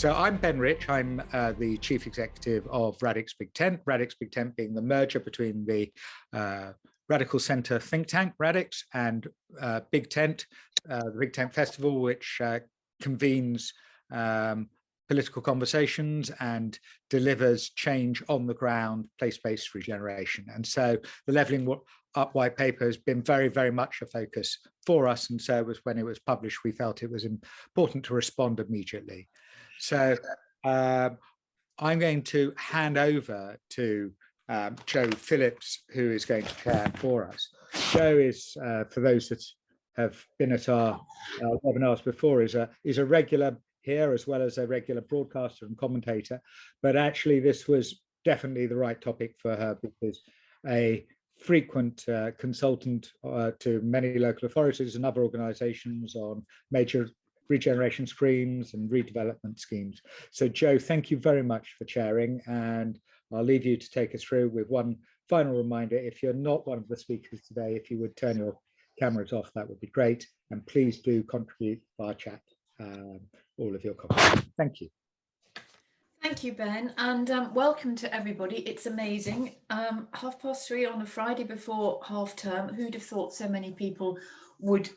So I'm Ben Rich. I'm the Chief Executive of Radix Big Tent. Radix Big Tent being the merger between the Radical Centre think tank Radix and Big Tent, the Big Tent Festival, which convenes political conversations and delivers change on the ground, place-based regeneration. And so the Levelling Up white paper has been very, very much a focus for us. And so when it was published, we felt it was important to respond immediately. So I'm going to hand over to Joe Phillips, who is going to chair for us. Joe is, for those that have been at our webinars before, is a regular here as well as a regular broadcaster and commentator. But actually, this was definitely the right topic for her because a frequent consultant to many local authorities and other organisations on major regeneration schemes and redevelopment schemes. So Joe, thank you very much for chairing, and I'll leave you to take us through with one final reminder. If you're not one of the speakers today, if you would turn your cameras off, that would be great. And please do contribute via chat all of your comments. Thank you. Thank you, Ben, and welcome to everybody. It's amazing. 3:30 on a Friday before half term. Who'd have thought so many people would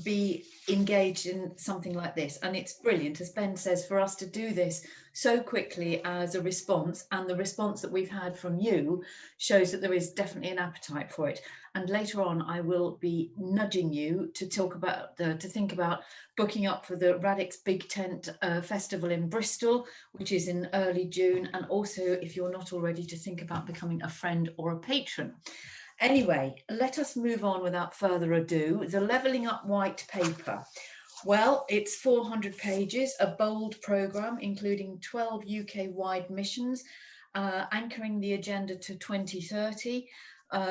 be engaged in something like this? And it's brilliant, as Ben says, for us to do this so quickly as a response, and the response that we've had from you shows that there is definitely an appetite for it. And later on I will be nudging you to talk about to think about booking up for the Radix Big Tent Festival in Bristol, which is in early June, and also, if you're not already, to think about becoming a friend or a patron. Anyway, let us move on without further ado. The Levelling Up white paper. Well, it's 400 pages, a bold programme, including 12 UK-wide missions, anchoring the agenda to 2030,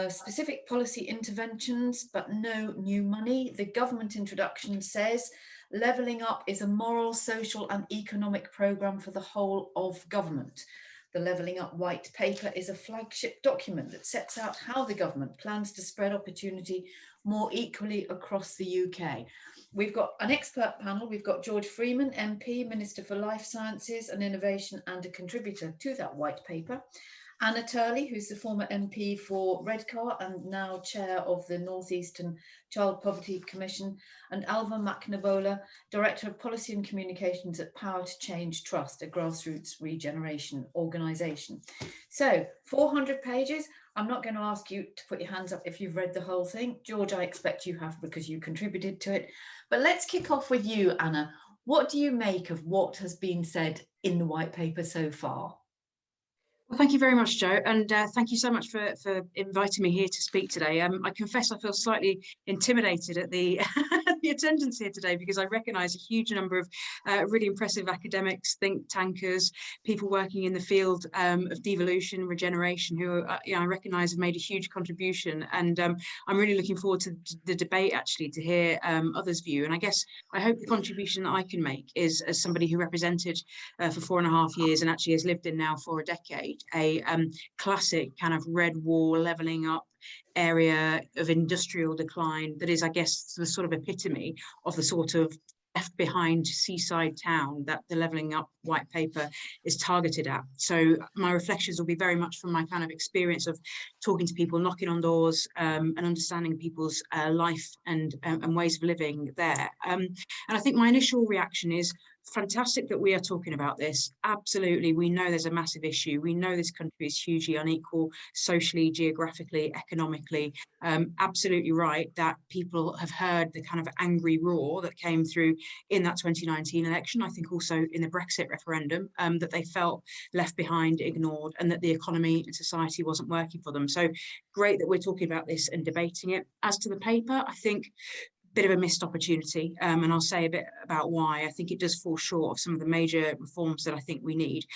specific policy interventions, but no new money. The government introduction says, Levelling Up is a moral, social and economic programme for the whole of government. The Levelling Up white paper is a flagship document that sets out how the government plans to spread opportunity more equally across the UK. We've got an expert panel. We've got George Freeman MP, Minister for Life Sciences and Innovation and a contributor to that white paper. Anna Turley, who's the former MP for Redcar and now chair of the North Eastern Child Poverty Commission, and Ailbhe McNabola, Director of Policy and Communications at Power to Change Trust, a grassroots regeneration organisation. So 400 pages. I'm not going to ask you to put your hands up if you've read the whole thing. George, I expect you have because you contributed to it. But let's kick off with you, Anna. What do you make of what has been said in the white paper so far? Well, thank you very much, Joe, and thank you so much for inviting me here to speak today. I confess I feel slightly intimidated at the the attendance here today because I recognise a huge number of really impressive academics, think tankers, people working in the field of devolution, regeneration, who I recognise have made a huge contribution, and I'm really looking forward to the debate actually to hear others' view. And I guess I hope the contribution that I can make is, as somebody who represented for 4.5 years and actually has lived in now for a decade, a classic kind of red wall levelling up area of industrial decline that is, I guess, the sort of epitome of the sort of left behind seaside town that the Levelling Up white paper is targeted at. So my reflections will be very much from my kind of experience of talking to people, knocking on doors, and understanding people's life and ways of living there. And I think my initial reaction is, fantastic that we are talking about this. Absolutely, we know there's a massive issue. We know this country is hugely unequal, socially, geographically, economically. Absolutely right that people have heard the kind of angry roar that came through in that 2019 election. I think also in the Brexit referendum, that they felt left behind, ignored, and that the economy and society wasn't working for them. So great that we're talking about this and debating it. As to the paper, I think bit of a missed opportunity, and I'll say a bit about why. I think it does fall short of some of the major reforms that I think we need.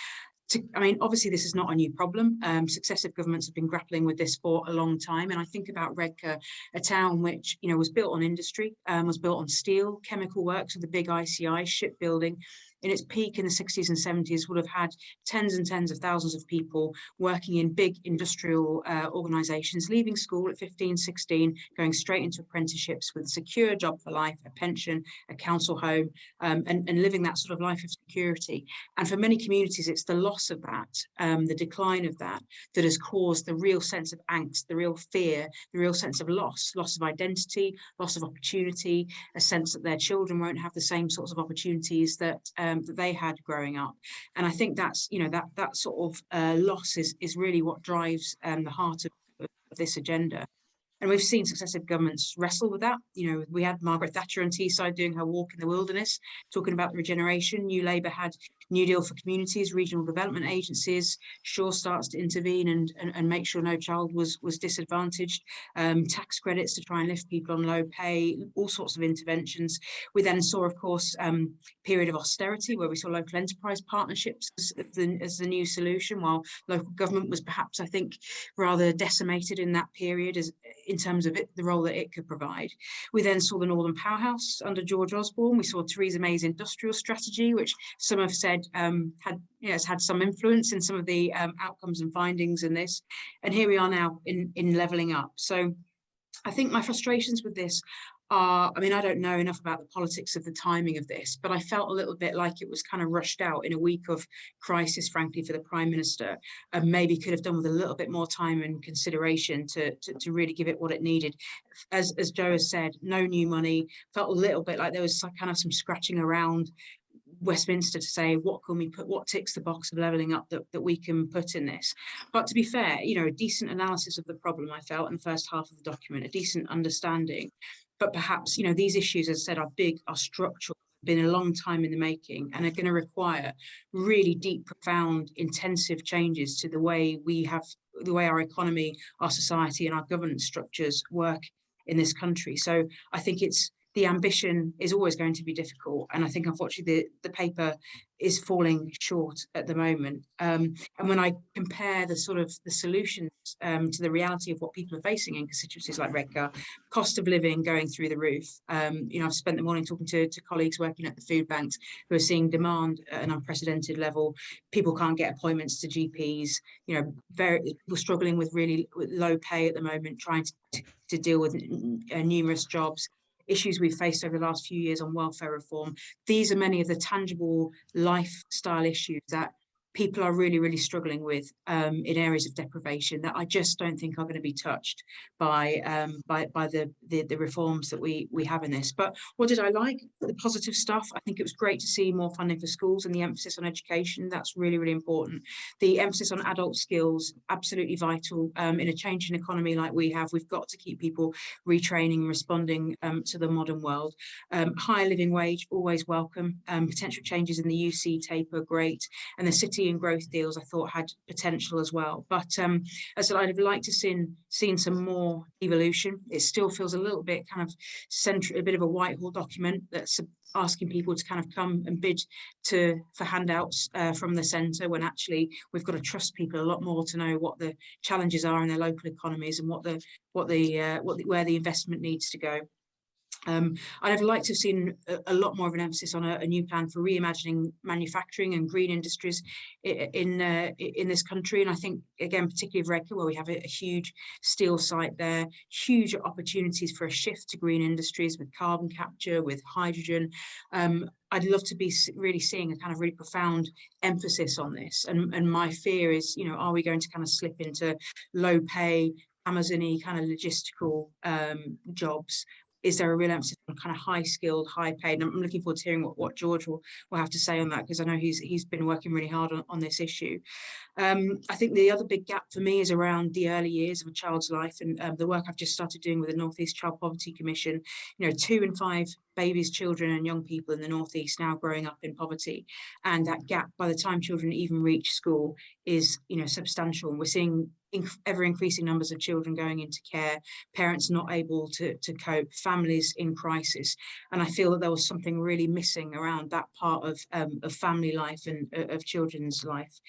I mean, obviously this is not a new problem. Successive governments have been grappling with this for a long time. And I think about Redcar, a town which, was built on industry, was built on steel, chemical works with the big ICI, shipbuilding, in its peak in the 60s and 70s would have had tens and tens of thousands of people working in big industrial organisations, leaving school at 15, 16, going straight into apprenticeships with a secure job for life, a pension, a council home, and living that sort of life of security. And for many communities, it's the loss of that, the decline of that has caused the real sense of angst, the real fear, the real sense of loss of identity, loss of opportunity, a sense that their children won't have the same sorts of opportunities that that they had growing up. And I think that's, you know, that sort of loss is really what drives the heart of this agenda. And we've seen successive governments wrestle with that. You know, we had Margaret Thatcher on Teesside doing her walk in the wilderness, talking about the regeneration. New Labour had New Deal for communities, regional development agencies. Shaw starts to intervene and make sure no child was disadvantaged. Tax credits to try and lift people on low pay, all sorts of interventions. We then saw, of course, period of austerity where we saw local enterprise partnerships as the new solution, while local government was perhaps, I think, rather decimated in that period in terms of the role that it could provide. We then saw the Northern Powerhouse under George Osborne. We saw Theresa May's industrial strategy, which some have said has had some influence in some of the outcomes and findings in this. And here we are now in levelling up. So I think my frustrations with this are, I mean, I don't know enough about the politics of the timing of this, but I felt a little bit like it was kind of rushed out in a week of crisis, frankly, for the Prime Minister, and maybe could have done with a little bit more time and consideration to really give it what it needed. As Joe has said, no new money, felt a little bit like there was kind of some scratching around Westminster to say, what can we put, what ticks the box of levelling up that we can put in this. But to be fair, you know, a decent analysis of the problem, I felt, in the first half of the document, a decent understanding. But perhaps, you know, these issues, as I said, are big, are structural, been a long time in the making, and are going to require really deep, profound, intensive changes to the way our economy, our society, and our governance structures work in this country. So I think the ambition is always going to be difficult. And I think, unfortunately, the paper is falling short at the moment. And when I compare the solutions to the reality of what people are facing in constituencies like Redcar, cost of living going through the roof. You know, I've spent the morning talking to colleagues working at the food banks who are seeing demand at an unprecedented level. People can't get appointments to GPs. You know, we're struggling with really low pay at the moment, trying to deal with numerous jobs. Issues we've faced over the last few years on welfare reform. These are many of the tangible lifestyle issues that people are really, really struggling with in areas of deprivation that I just don't think are going to be touched by the reforms that we have in this. But what did I like? The positive stuff. I think it was great to see more funding for schools and the emphasis on education. That's really, really important. The emphasis on adult skills, absolutely vital. In a changing economy like we have, we've got to keep people retraining, responding to the modern world. Higher living wage, always welcome. Potential changes in the UC taper, great. And the city and growth deals I thought had potential as well. But as I said, I'd have liked to seen some more evolution. It still feels a little bit kind of a bit of a Whitehall document that's asking people to kind of come and bid for handouts from the centre, when actually we've got to trust people a lot more to know what the challenges are in their local economies and where the investment needs to go. I'd have liked to have seen a lot more of an emphasis on a new plan for reimagining manufacturing and green industries in this country. And I think, again, particularly of Redcar, where we have a huge steel site there, huge opportunities for a shift to green industries with carbon capture, with hydrogen. I'd love to be really seeing a kind of really profound emphasis on this. And my fear is, you know, are we going to kind of slip into low pay, Amazon-y kind of logistical jobs? Is there a real emphasis on kind of high skilled, high paid? And I'm looking forward to hearing what George will have to say on that, because I know he's been working really hard on this issue. I think the other big gap for me is around the early years of a child's life, and the work I've just started doing with the North East Child Poverty Commission. You know, 2 in 5 babies, children and young people in the North East now growing up in poverty. And that gap, by the time children even reach school, is, you know, substantial. And we're seeing ever increasing numbers of children going into care, parents not able to cope, families in crisis. And I feel that there was something really missing around that part of family life and of children's life.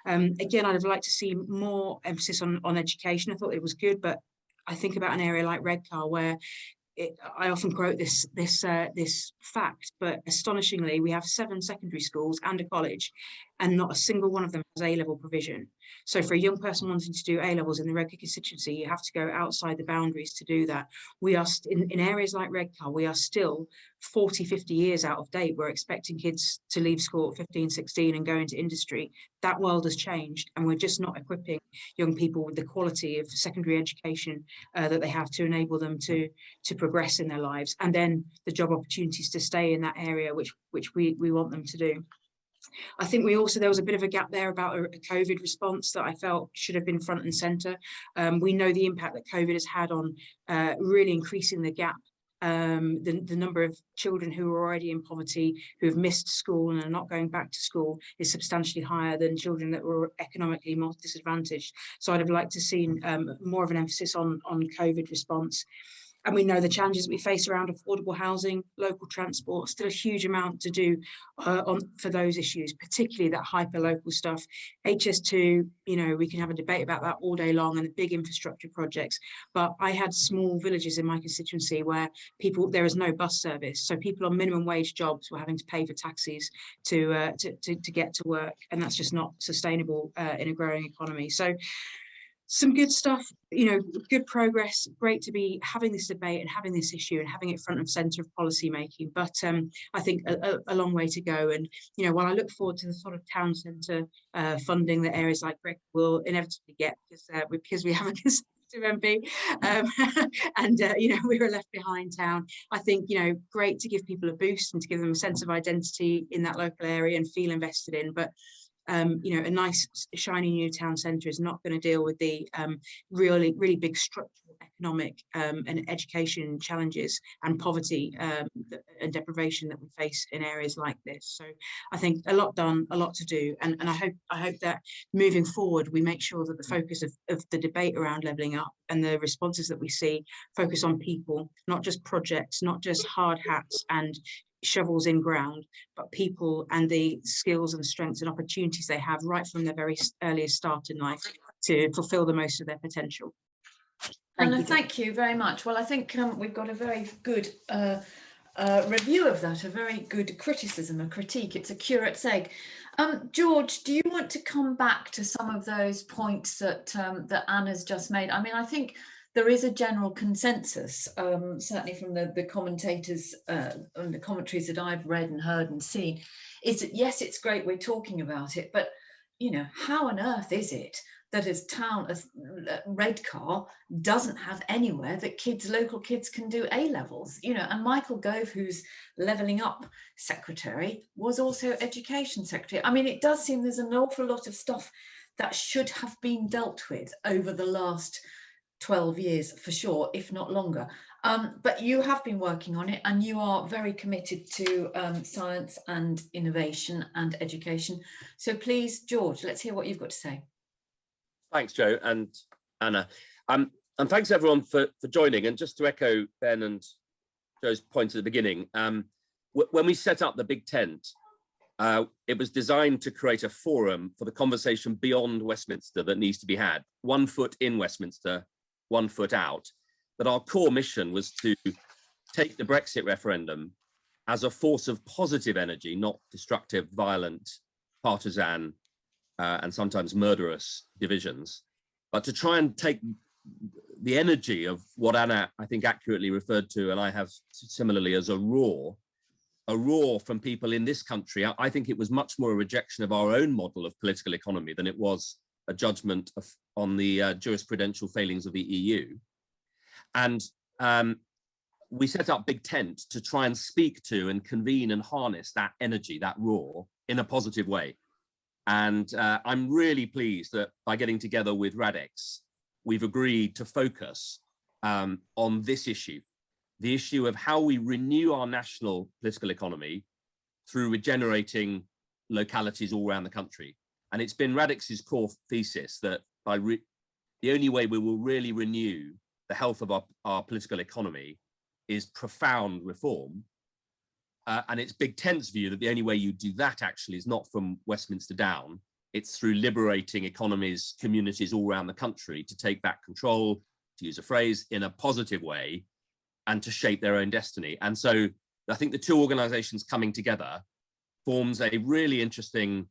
Again, I'd have liked to see more emphasis on education. I thought it was good, but I think about an area like Redcar where I often quote this fact, but astonishingly, we have 7 secondary schools and a college, and not a single one of them has A-level provision. So for a young person wanting to do A-levels in the Redcar constituency, you have to go outside the boundaries to do that. We are in areas like Redcar, we are still 40, 50 years out of date. We're expecting kids to leave school at 15, 16 and go into industry. That world has changed, and we're just not equipping young people with the quality of secondary education that they have to enable them to progress in their lives, and then the job opportunities to stay in that area, which we want them to do. I think there was a bit of a gap there about a COVID response that I felt should have been front and centre. We know the impact that COVID has had on really increasing the gap. The number of children who are already in poverty, who have missed school and are not going back to school, is substantially higher than children that were economically more disadvantaged. So I'd have liked to see more of an emphasis on COVID response. And we know the challenges we face around affordable housing, local transport, still a huge amount to do for those issues, particularly that hyper-local stuff. HS2, we can have a debate about that all day long, and the big infrastructure projects. But I had small villages in my constituency where there is no bus service. So people on minimum wage jobs were having to pay for taxis to get to work. And that's just not sustainable in a growing economy. So some good stuff, good progress. Great to be having this debate and having this issue and having it front and centre of policy making. But I think a long way to go. And while I look forward to the sort of town centre funding that areas like Redcar will inevitably get, because we have a Conservative MP, and we were left behind town. I think great to give people a boost and to give them a sense of identity in that local area and feel invested in. But a nice shiny new town centre is not going to deal with the really big structural economic and education challenges and poverty and deprivation that we face in areas like this. So I think a lot done, a lot to do, and I hope that moving forward we make sure that the focus of the debate around levelling up and the responses that we see focus on people, not just projects, not just hard hats and shovels in ground, but people and the skills and strengths and opportunities they have right from their very earliest start in life to fulfill the most of their potential. Thank you very much. Well, I think we've got a very good review of that, a very good criticism, a critique. It's a curate's egg. George, do you want to come back to some of those points that Anna's just made? I mean, I think there is a general consensus, certainly from the commentators and the commentaries that I've read and heard and seen, is that yes, it's great we're talking about it, but how on earth is it that as Redcar doesn't have anywhere that local kids can do A-levels? And Michael Gove, who's Levelling Up Secretary, was also Education Secretary. I mean, it does seem there's an awful lot of stuff that should have been dealt with over the last 12 years for sure, if not longer. But you have been working on it, and you are very committed to science and innovation and education. So please, George, let's hear what you've got to say. Thanks, Jo and Anna. And thanks everyone for joining. And just to echo Ben and Jo's point at the beginning, when we set up the Big Tent, it was designed to create a forum for the conversation beyond Westminster that needs to be had. 1 foot in Westminster, 1 foot out. But our core mission was to take the Brexit referendum as a force of positive energy, not destructive, violent, partisan, and sometimes murderous divisions, but to try and take the energy of what Anna, I think, accurately referred to, and I have similarly, as a roar from people in this country. I think it was much more a rejection of our own model of political economy than it was a judgment on the jurisprudential failings of the EU. And we set up Big Tent to try and speak to and convene and harness that energy, that roar, in a positive way. And I'm really pleased that by getting together with Radix, we've agreed to focus on this issue, the issue of how we renew our national political economy through regenerating localities all around the country. And it's been Radix's core thesis that the only way we will really renew the health of our political economy is profound reform. And it's Big Tent's view that the only way you do that actually is not from Westminster down, it's through liberating economies, communities all around the country to take back control, to use a phrase, in a positive way, and to shape their own destiny. And so I think the two organizations coming together forms a really interesting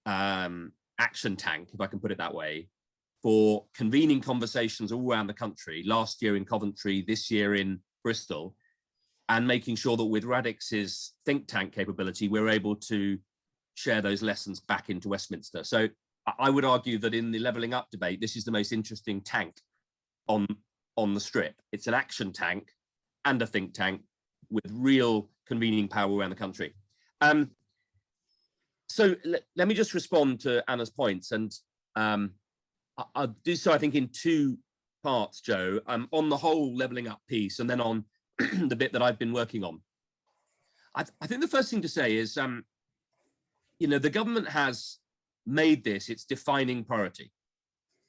action tank, if I can put it that way, for convening conversations all around the country, last year in Coventry, this year in Bristol, and making sure that with Radix's think tank capability, we're able to share those lessons back into Westminster. So I would argue that in the levelling up debate, this is the most interesting tank on the strip. It's an action tank and a think tank with real convening power around the country. So let me just respond to Anna's points, and I'll do so, I think, in two parts, Joe, on the whole levelling up piece, and then on the bit that I've been working on. I think the first thing to say is, the government has made this its defining priority.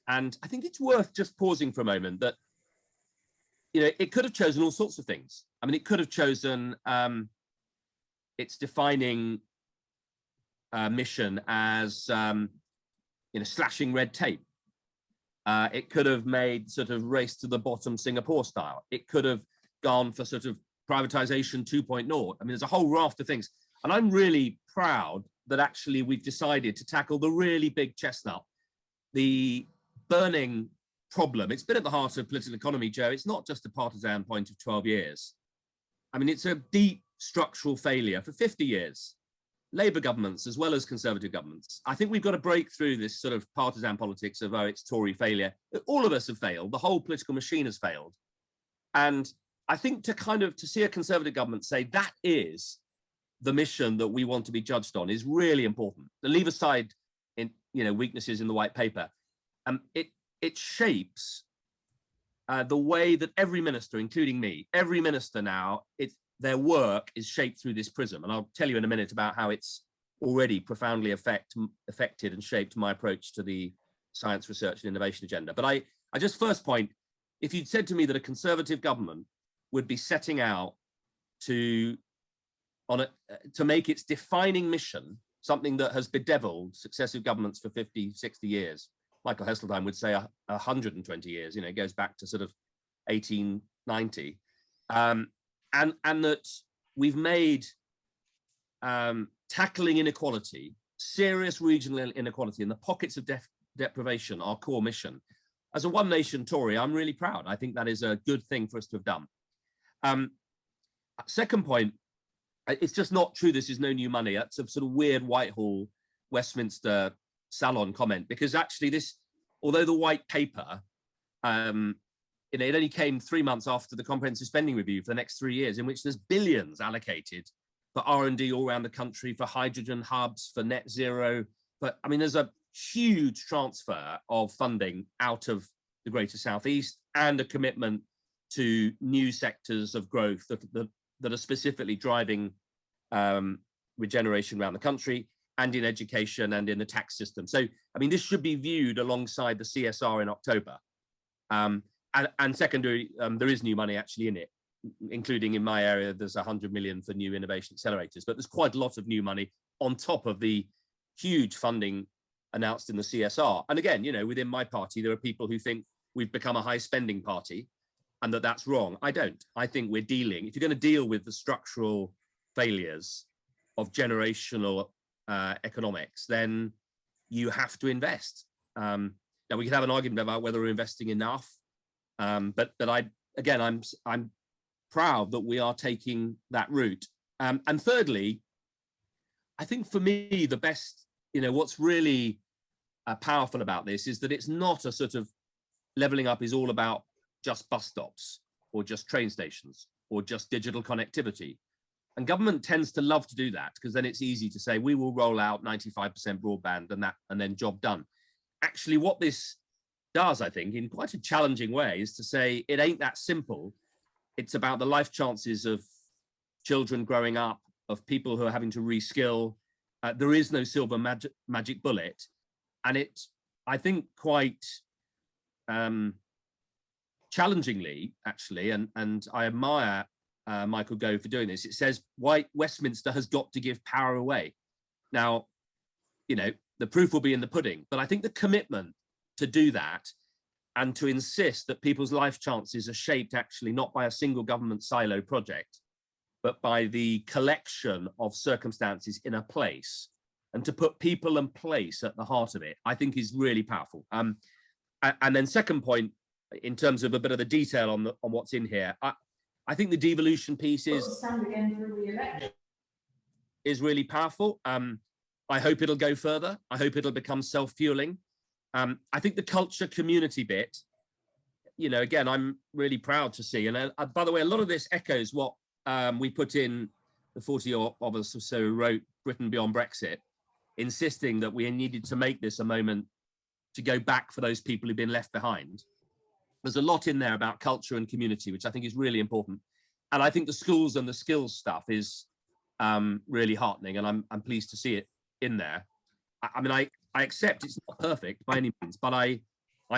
And I think it's worth just pausing for a moment that, it could have chosen all sorts of things. I mean, it could have chosen its defining mission as, slashing red tape. It could have made sort of race to the bottom Singapore style. It could have gone for sort of privatization 2.0. I mean, there's a whole raft of things. And I'm really proud that actually we've decided to tackle the really big chestnut, the burning problem. It's been at the heart of political economy, Joe. It's not just a partisan point of 12 years. I mean, it's a deep structural failure for 50 years. Labour governments as well as Conservative governments. I think we've got to break through this sort of partisan politics of, oh, it's Tory failure. All of us have failed. The whole political machine has failed. And I think to see a Conservative government say that is the mission that we want to be judged on is really important. To leave aside weaknesses in the white paper, it shapes the way that every minister, including me, every minister now, their work is shaped through this prism. And I'll tell you in a minute about how it's already profoundly affected and shaped my approach to the science, research and innovation agenda. But I just first point, if you'd said to me that a Conservative government would be setting out to make its defining mission something that has bedeviled successive governments for 50, 60 years, Michael Heseltine would say 120 years, it goes back to sort of 1890. And that we've made tackling inequality, serious regional inequality and the pockets of deprivation our core mission. As a One Nation Tory, I'm really proud. I think that is a good thing for us to have done. Second point, it's just not true this is no new money. That's a sort of weird Whitehall, Westminster salon comment, because actually this, although the white paper, it only came 3 months after the comprehensive spending review for the next 3 years, in which there's billions allocated for R&D all around the country, for hydrogen hubs, for net zero. But I mean, there's a huge transfer of funding out of the Greater Southeast and a commitment to new sectors of growth that are specifically driving regeneration around the country and in education and in the tax system. So, I mean, this should be viewed alongside the CSR in October. And secondary, there is new money actually in it, including in my area, there's 100 million for new innovation accelerators, but there's quite a lot of new money on top of the huge funding announced in the CSR. And again, within my party, there are people who think we've become a high spending party and that's wrong. I don't. I think we're dealing, if you're going to deal with the structural failures of generational economics, then you have to invest. Now we can have an argument about whether we're investing enough, but I'm proud that we are taking that route. And thirdly, I think for me, the best, what's really powerful about this is that it's not a sort of levelling up is all about just bus stops or just train stations or just digital connectivity. And government tends to love to do that because then it's easy to say, we will roll out 95% broadband and then job done. Actually, what this does, I think, in quite a challenging way, is to say it ain't that simple. It's about the life chances of children growing up, of people who are having to reskill. There is no silver magic bullet. And it, I think, quite challengingly, actually, and I admire Michael Gove for doing this. It says Westminster has got to give power away. Now, the proof will be in the pudding, but I think the commitment to do that and to insist that people's life chances are shaped actually not by a single government silo project, but by the collection of circumstances in a place, and to put people and place at the heart of it, I think is really powerful. And then second point, in terms of a bit of the detail on what's in here, I think the devolution piece is really powerful. I hope it'll go further. I hope it'll become self-fueling. I think the culture community bit, you know, again, I'm really proud to see. And by the way, a lot of this echoes what we put in, the 40 of us or so wrote Britain Beyond Brexit, insisting that we needed to make this a moment to go back for those people who've been left behind. There's a lot in there about culture and community, which I think is really important. And I think the schools and the skills stuff is really heartening, and I'm pleased to see it in there. I mean, I accept it's not perfect by any means, but I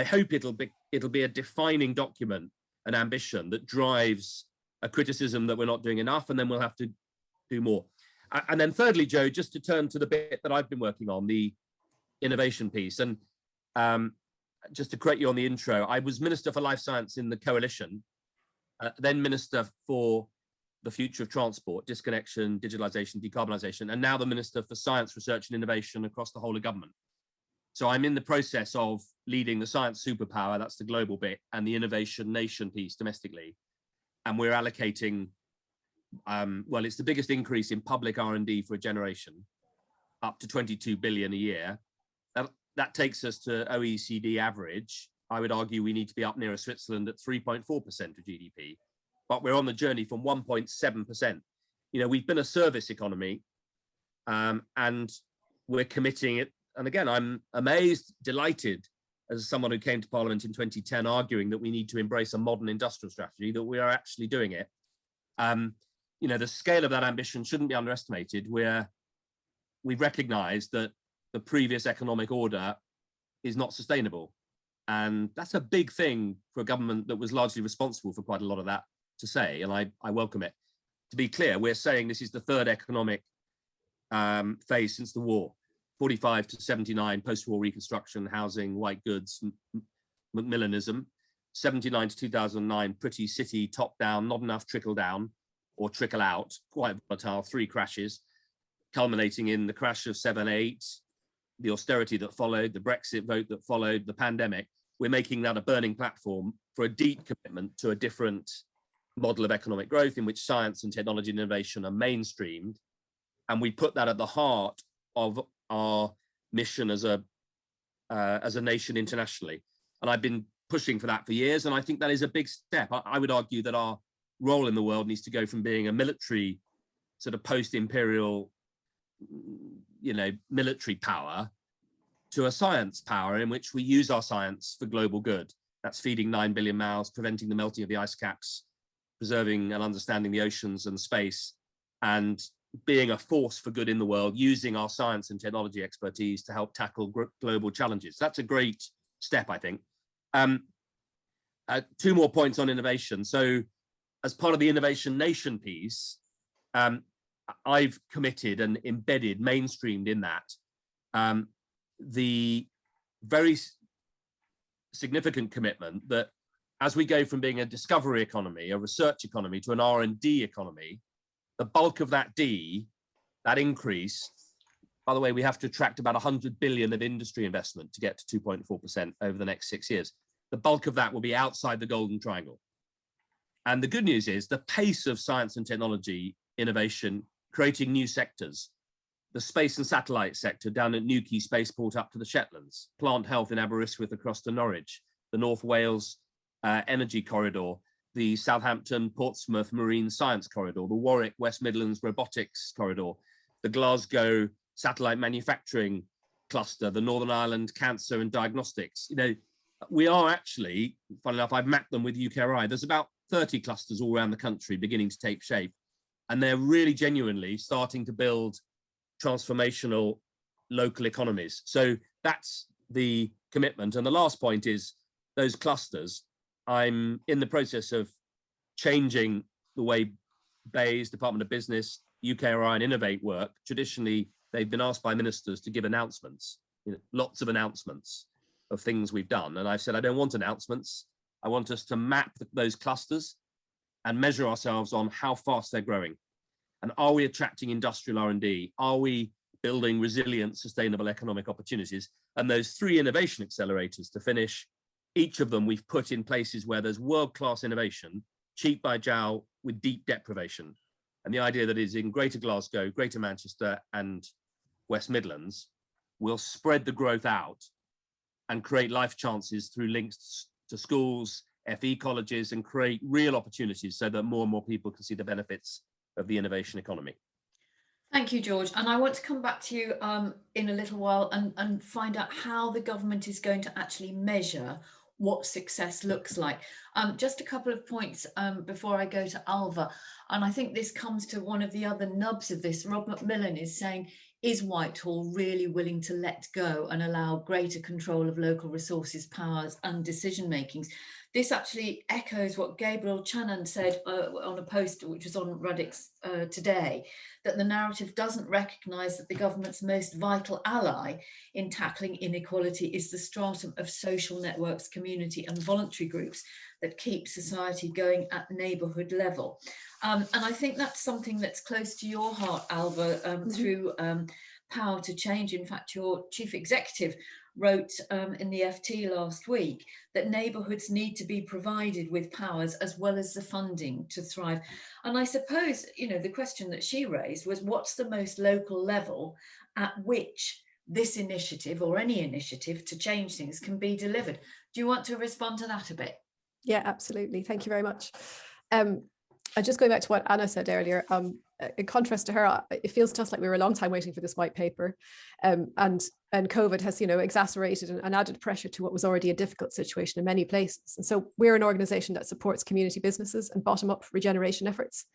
hope it'll be a defining document, an ambition that drives a criticism that we're not doing enough, and then we'll have to do more. And then thirdly, Joe, just to turn to the bit that I've been working on, the innovation piece. And just to correct you on the intro, I was Minister for Life Science in the Coalition, then Minister for the Future of Transport, Disconnection, Digitalisation, Decarbonisation, and now the Minister for Science, Research and Innovation across the whole of government. So I'm in the process of leading the science superpower, that's the global bit, and the innovation nation piece domestically. And we're allocating, well, it's the biggest increase in public R&D for a generation, up to 22 billion a year. That takes us to OECD average. I would argue we need to be up near Switzerland at 3.4% of GDP, but we're on the journey from 1.7%. You know, we've been a service economy, and we're committing it. And again, I'm amazed, delighted, as someone who came to Parliament in 2010, arguing that we need to embrace a modern industrial strategy, that we are actually doing it. You know, the scale of that ambition shouldn't be underestimated. We've recognized that the previous economic order is not sustainable. And that's a big thing for a government that was largely responsible for quite a lot of that to say, and I welcome it. To be clear, we're saying this is the third economic phase since the war. 45 to 79, post-war reconstruction, housing, white goods, Macmillanism. 79 to 2009, pretty city, top down, not enough trickle down or trickle out, quite volatile, 3 crashes, culminating in the crash of 7/8, the austerity that followed, the Brexit vote that followed, the pandemic. We're making that a burning platform for a deep commitment to a different model of economic growth in which science and technology and innovation are mainstreamed. And we put that at the heart of our mission as a nation internationally. And I've been pushing for that for years, and I think that is a big step. I would argue that our role in the world needs to go from being a military, sort of post-imperial, you know, military power to a science power in which we use our science for global good. That's feeding 9 billion mouths, preventing the melting of the ice caps, preserving and understanding the oceans and space, and being a force for good in the world, using our science and technology expertise to help tackle global challenges. That's a great step, I think. 2 more points on innovation. So as part of the innovation nation piece, I've committed and embedded, mainstreamed in that, the very significant commitment that as we go from being a discovery economy, a research economy, to an R&D economy, the bulk of that that increase, by the way, we have to attract about 100 billion of industry investment to get to 2.4% over the next 6 years. The bulk of that will be outside the Golden Triangle. And the good news is the pace of science and technology innovation, creating new sectors, the space and satellite sector down at Newquay Spaceport up to the Shetlands, plant health in Aberystwyth across to Norwich, the North Wales energy corridor, the Southampton Portsmouth Marine Science Corridor, the Warwick West Midlands Robotics Corridor, the Glasgow Satellite Manufacturing Cluster, the Northern Ireland Cancer and Diagnostics. You know, we are actually, funnily enough, I've mapped them with UKRI. There's about 30 clusters all around the country beginning to take shape, and they're really genuinely starting to build transformational local economies. So that's the commitment. And the last point is those clusters. I'm in the process of changing the way BEIS, Department of Business, UKRI and Innovate work. Traditionally, they've been asked by ministers to give announcements, you know, lots of announcements. of things we've done. And I've said, I don't want announcements. I want us to map those clusters and measure ourselves on how fast they're growing. And are we attracting industrial R&D? Are we building resilient, sustainable economic opportunities? And those 3 innovation accelerators to finish, each of them we've put in places where there's world-class innovation, cheek by jowl with deep deprivation. And the idea that is in Greater Glasgow, Greater Manchester and West Midlands will spread the growth out and create life chances through links to schools, FE colleges, and create real opportunities so that more and more people can see the benefits of the innovation economy. Thank you, George. And I want to come back to you in a little while and find out how the government is going to actually measure what success looks like. Just a couple of points before I go to Ailbhe. And I think this comes to one of the other nubs of this. Rob Macmillan is saying, is Whitehall really willing to let go and allow greater control of local resources, powers and decision makings? This actually echoes what Gabriel Channon said on a post which was on Radix today, that the narrative doesn't recognise that the government's most vital ally in tackling inequality is the stratum of social networks, community and voluntary groups that keep society going at neighbourhood level. And I think that's something that's close to your heart, Ailbhe, through Power to Change. In fact, your chief executive wrote in the FT last week that neighbourhoods need to be provided with powers as well as the funding to thrive. And I suppose, you know, the question that she raised was, what's the most local level at which this initiative or any initiative to change things can be delivered? Do you want to respond to that a bit? Yeah, absolutely. Thank you very much. Just going back to what Anna said earlier, in contrast to her, it feels to us like we were a long time waiting for this white paper, and COVID has, you know, exacerbated and added pressure to what was already a difficult situation in many places. And so we're an organisation that supports community businesses and bottom-up regeneration efforts.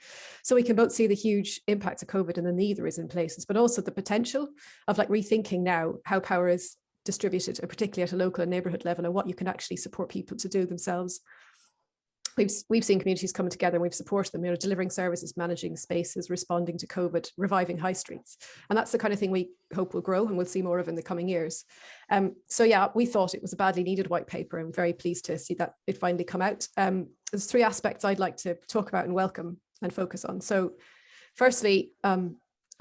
So we can both see the huge impacts of COVID and the need there is in places, but also the potential of like rethinking now how power is distributed, particularly at a local and neighbourhood level, and what you can actually support people to do themselves. We've seen communities coming together and we've supported them, you know, delivering services, managing spaces, responding to COVID, reviving high streets. And that's the kind of thing we hope will grow and we'll see more of in the coming years. So yeah, we thought it was a badly needed white paper. I'm very pleased to see that it finally come out. There's 3 aspects I'd like to talk about and welcome and focus on. So firstly, I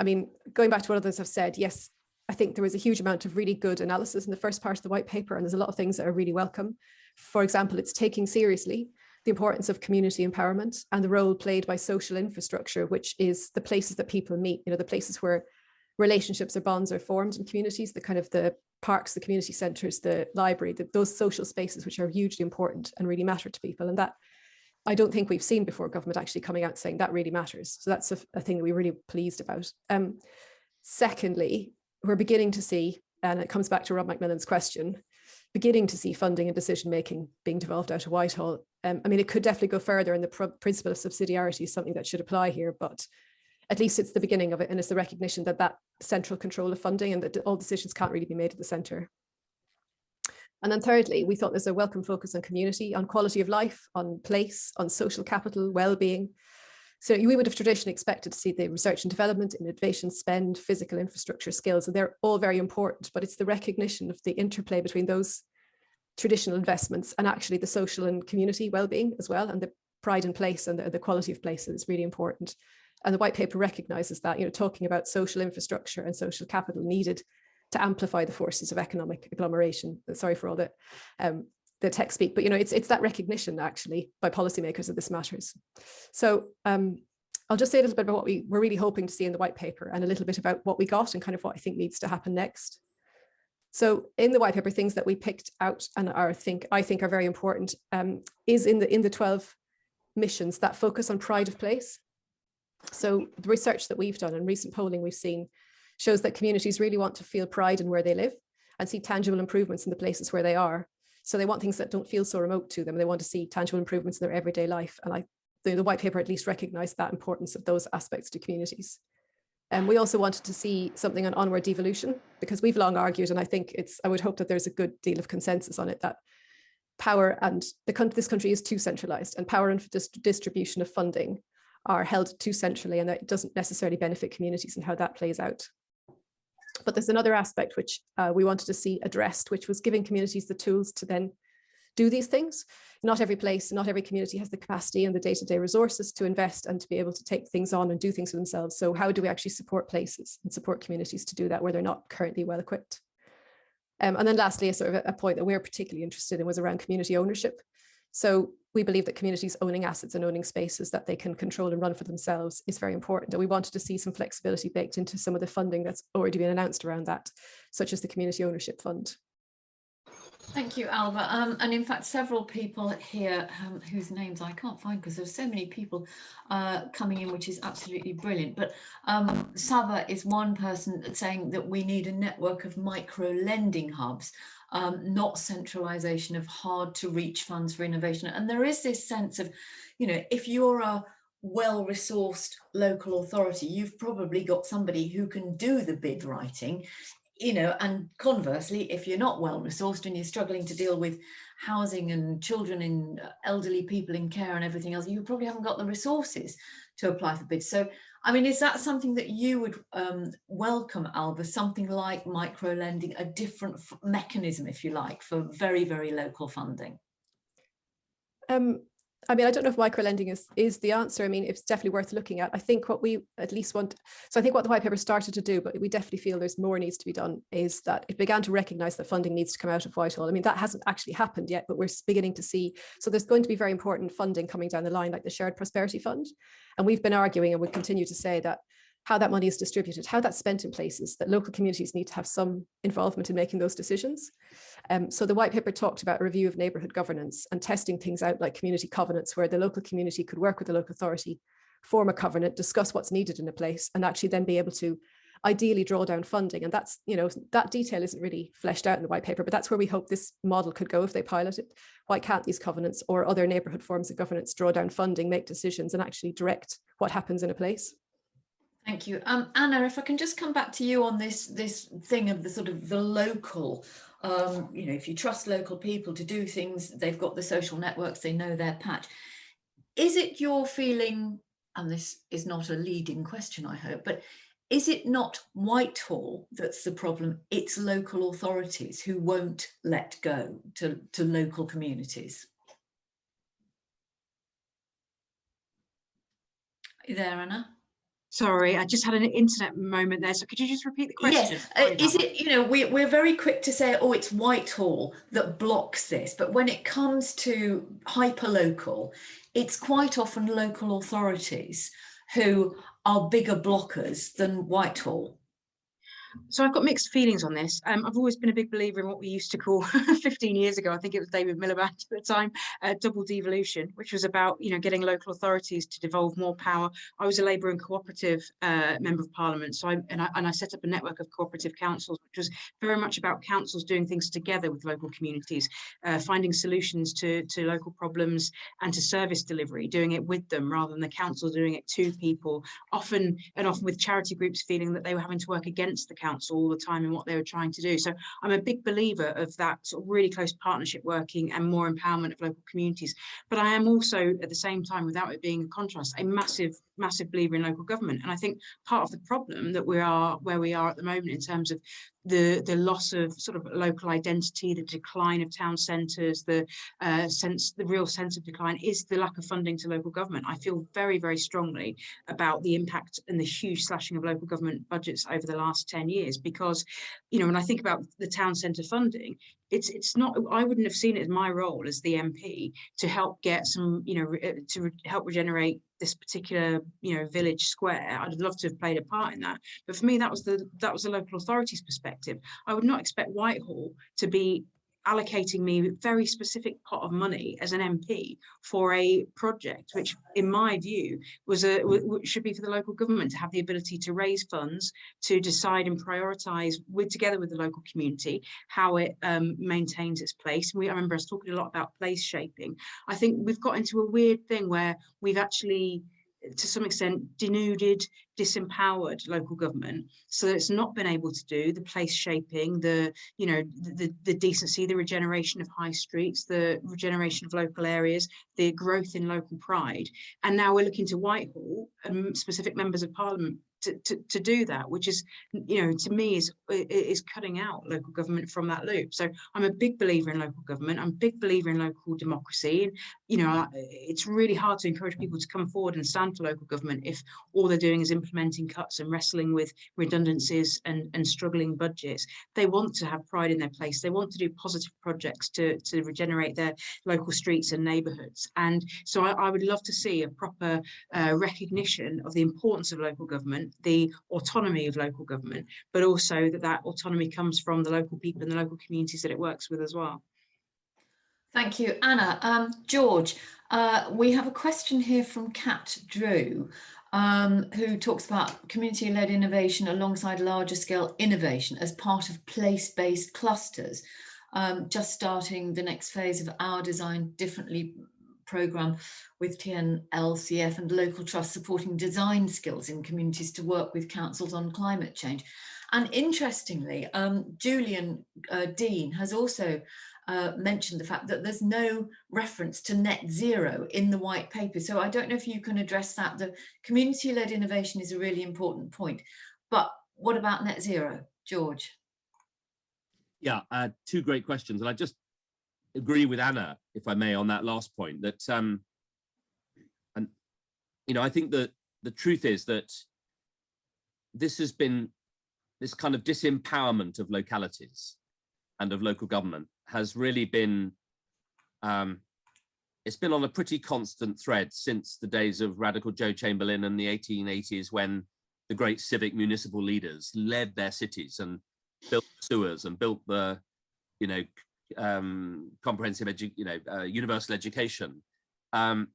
mean, going back to what others have said, yes, I think there was a huge amount of really good analysis in the first part of the white paper, and there's a lot of things that are really welcome. For example, it's taking seriously the importance of community empowerment and the role played by social infrastructure, which is the places that people meet, you know, the places where relationships or bonds are formed in communities, the kind of the parks, the community centres, the library, those social spaces, which are hugely important and really matter to people. And that I don't think we've seen before government actually coming out saying that really matters. So that's a thing that we're really pleased about. Secondly, we're beginning to see, and it comes back to Rob Macmillan's question, beginning to see funding and decision making being devolved out of Whitehall. I mean, it could definitely go further, and the principle of subsidiarity is something that should apply here, but at least it's the beginning of it, and it's the recognition that that central control of funding and that all decisions can't really be made at the centre. And then thirdly, we thought there's a welcome focus on community, on quality of life, on place, on social capital, well-being. So we would have traditionally expected to see the research and development, innovation spend, physical infrastructure skills, and they're all very important, but it's the recognition of the interplay between those traditional investments and actually the social and community well-being as well, and the pride in place and the quality of place is really important. And the white paper recognises that, you know, talking about social infrastructure and social capital needed to amplify the forces of economic agglomeration. Sorry for all the tech speak, but you know, it's that recognition actually by policymakers that this matters. So I'll just say a little bit about what we were really hoping to see in the white paper and a little bit about what we got and kind of what I think needs to happen next. So in the white paper, things that we picked out and I think are very important is in the 12 missions that focus on pride of place. So the research that we've done and recent polling we've seen shows that communities really want to feel pride in where they live and see tangible improvements in the places where they are. So they want things that don't feel so remote to them. They want to see tangible improvements in their everyday life. And the white paper at least recognised that importance of those aspects to communities. And we also wanted to see something on onward devolution, because we've long argued, and I think I would hope that there's a good deal of consensus on it, that power and this country is too centralised, and power and distribution of funding are held too centrally, and that it doesn't necessarily benefit communities and how that plays out. But there's another aspect which we wanted to see addressed, which was giving communities the tools to then do these things. Not every place, not every community has the capacity and the day-to-day resources to invest and to be able to take things on and do things for themselves. So how do we actually support places and support communities to do that where they're not currently well equipped? And then lastly, a sort of a point that we're particularly interested in was around community ownership. So we believe that communities owning assets and owning spaces that they can control and run for themselves is very important. And we wanted to see some flexibility baked into some of the funding that's already been announced around that, such as the Community Ownership Fund. Thank you, Ailbhe. And in fact, several people here whose names I can't find because there's so many people coming in, which is absolutely brilliant. But Sava is one person saying that we need a network of micro lending hubs, not centralisation of hard to reach funds for innovation. And there is this sense of, you know, if you're a well-resourced local authority, you've probably got somebody who can do the bid writing. You know, and conversely, if you're not well resourced and you're struggling to deal with housing and children and elderly people in care and everything else, you probably haven't got the resources to apply for bids. So, I mean, is that something that you would welcome, Ailbhe, something like micro lending, a different mechanism, if you like, for very, very local funding? I mean, I don't know if microlending is the answer. I mean, it's definitely worth looking at. I think what we at least want, so I think what the white paper started to do, but we definitely feel there's more needs to be done, is that it began to recognise that funding needs to come out of Whitehall. I mean, that hasn't actually happened yet, but we're beginning to see, so there's going to be very important funding coming down the line, like the Shared Prosperity Fund. And we've been arguing and we continue to say that how that money is distributed, how that's spent in places, that local communities need to have some involvement in making those decisions. So the white paper talked about a review of neighbourhood governance and testing things out like community covenants, where the local community could work with the local authority, form a covenant, discuss what's needed in a place, and actually then be able to ideally draw down funding. And that's, you know, that detail isn't really fleshed out in the white paper, but that's where we hope this model could go if they pilot it. Why can't these covenants or other neighbourhood forms of governance draw down funding, make decisions, and actually direct what happens in a place? Thank you. Anna, if I can just come back to you on this thing of the sort of the local, you know, if you trust local people to do things, they've got the social networks, they know their patch. Is it your feeling, and this is not a leading question, I hope, but is it not Whitehall that's the problem? It's local authorities who won't let go to local communities. Are you there, Anna? Sorry, I just had an internet moment there. So could you just repeat the question? Yes. Is it, you know, we're very quick to say, oh, it's Whitehall that blocks this. But when it comes to hyperlocal, it's quite often local authorities who are bigger blockers than Whitehall. So I've got mixed feelings on this. I've always been a big believer in what we used to call 15 years ago, I think it was David Miliband at the time, double devolution, which was about, you know, getting local authorities to devolve more power. I was a Labour and cooperative member of Parliament, so I set up a network of cooperative councils, which was very much about councils doing things together with local communities, finding solutions to local problems and to service delivery, doing it with them rather than the council doing it to people, often with charity groups feeling that they were having to work against the council all the time in what they were trying to do. So I'm a big believer of that sort of really close partnership working and more empowerment of local communities. But I am also at the same time, without it being a contrast, a massive believer in local government. And I think part of the problem that we are where we are at the moment in terms of the loss of sort of local identity, the decline of town centres, the real sense of decline is the lack of funding to local government. I feel very, very strongly about the impact and the huge slashing of local government budgets over the last 10 years, because, you know, when I think about the town centre funding, it's not, I wouldn't have seen it as my role as the MP to help get some, you know, to help regenerate this particular, you know, village square. I'd love to have played a part in that, but for me that was the local authority's perspective. I would not expect Whitehall to be allocating me a very specific pot of money as an MP for a project which, in my view, should be for the local government to have the ability to raise funds, to decide and prioritise together with the local community how it maintains its place. I remember us talking a lot about place shaping. I think we've got into a weird thing where we've actually, to some extent, denuded, disempowered local government, so that it's not been able to do the place shaping, the decency, the regeneration of high streets, the regeneration of local areas, the growth in local pride. And now we're looking to Whitehall and specific members of Parliament to do that, which is, to me, is cutting out local government from that loop. So I'm a big believer in local government. I'm a big believer in local democracy. And, it's really hard to encourage people to come forward and stand for local government if all they're doing is implementing cuts and wrestling with redundancies and struggling budgets. They want to have pride in their place. They want to do positive projects to regenerate their local streets and neighbourhoods. And so I would love to see a proper recognition of the importance of local government, the autonomy of local government, but also that autonomy comes from the local people and the local communities that it works with as well. Thank you, Anna. George, we have a question here from Kat Drew, who talks about community-led innovation alongside larger scale innovation as part of place-based clusters, just starting the next phase of our Design Differently programme with TNLCF and local trust supporting design skills in communities to work with councils on climate change. And interestingly, Julian Dean has also mentioned the fact that there's no reference to net zero in the white paper. So I don't know if you can address that. The community-led innovation is a really important point, but what about net zero, George? Yeah, two great questions. And I just agree with Anna, if I may, on that last point, that, I think that the truth is that this kind of disempowerment of localities and of local government has really been, it's been on a pretty constant thread since the days of Radical Joe Chamberlain in the 1880s, when the great civic municipal leaders led their cities and built sewers and built the, comprehensive universal education. And